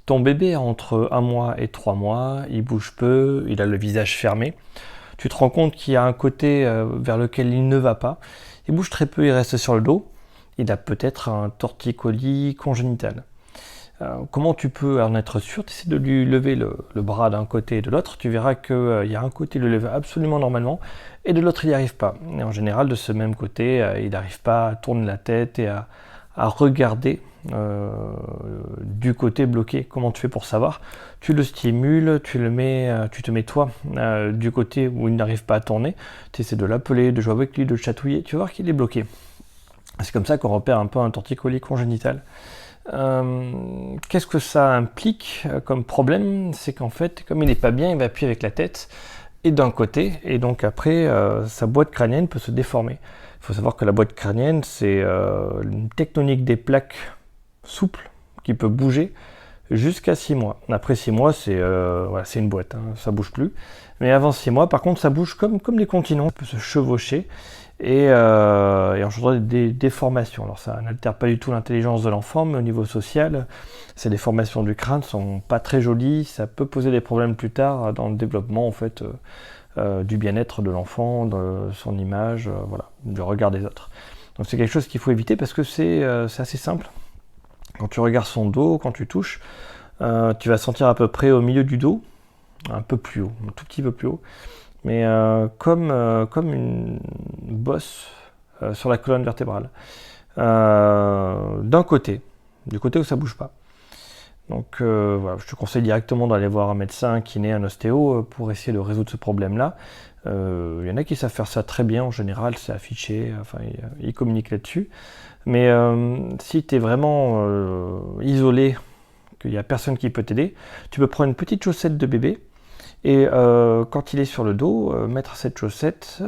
Ton bébé a entre 1 mois et 3 mois, il bouge peu, il a le visage fermé. Tu te rends compte qu'il y a un côté vers lequel il ne va pas. Il bouge très peu, il reste sur le dos. Il a peut-être un torticolis congénital. Comment tu peux en être sûr? Tu essaies de lui lever le bras d'un côté et de l'autre. Tu verras qu'il y a un côté, il le lève absolument normalement, et de l'autre, il n'y arrive pas. Et en général, de ce même côté, il n'arrive pas à tourner la tête et à regarder euh, du côté bloqué. Comment tu fais pour savoir? Tu le stimules, tu te mets toi du côté où il n'arrive pas à tourner. Tu essaies de l'appeler, de jouer avec lui, de le chatouiller. Tu vas voir qu'il est bloqué. C'est comme ça qu'on repère un peu un torticolis congénital. Qu'est-ce que ça implique comme problème? C'est qu'en fait, comme il n'est pas bien, il va appuyer avec la tête et d'un côté, et donc après, sa boîte crânienne peut se déformer. Il faut savoir que la boîte crânienne, c'est une tectonique des plaques souples qui peut bouger jusqu'à 6 mois. Après 6 mois, c'est une boîte, hein, ça bouge plus. Mais avant 6 mois, par contre, ça bouge comme les continents, ça peut se chevaucher et engendrer des déformations. Alors ça n'altère pas du tout l'intelligence de l'enfant, mais au niveau social, ces déformations du crâne sont pas très jolies, ça peut poser des problèmes plus tard dans le développement en fait, du bien-être de l'enfant, de son image, voilà, du regard des autres. Donc c'est quelque chose qu'il faut éviter parce que c'est assez simple. Quand tu regardes son dos, quand tu touches, tu vas sentir à peu près au milieu du dos, un peu plus haut, un tout petit peu plus haut, mais comme une bosse sur la colonne vertébrale. D'un côté, du côté où ça bouge pas. Donc voilà, je te conseille directement d'aller voir un médecin, un kiné, un ostéo pour essayer de résoudre ce problème-là. Il y en a qui savent faire ça très bien, en général c'est affiché, enfin ils communiquent là-dessus. Mais si tu es vraiment isolé, qu'il n'y a personne qui peut t'aider, tu peux prendre une petite chaussette de bébé et quand il est sur le dos, mettre cette chaussette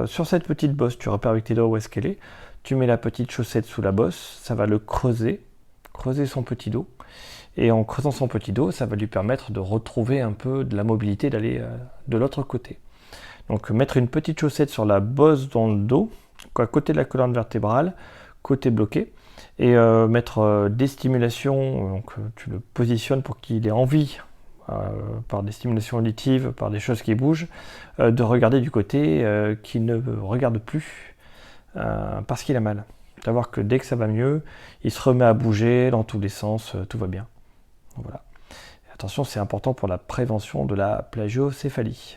sur cette petite bosse. Tu repères avec tes doigts où est-ce qu'elle est. Tu mets la petite chaussette sous la bosse, ça va le creuser son petit dos. Et en creusant son petit dos, ça va lui permettre de retrouver un peu de la mobilité, d'aller de l'autre côté. Donc mettre une petite chaussette sur la bosse dans le dos, à côté de la colonne vertébrale, côté bloqué, et mettre des stimulations, donc tu le positionnes pour qu'il ait envie, par des stimulations auditives, par des choses qui bougent, de regarder du côté qui ne regarde plus parce qu'il a mal. Savoir que dès que ça va mieux, il se remet à bouger dans tous les sens, tout va bien. Voilà. Attention, c'est important pour la prévention de la plagiocéphalie.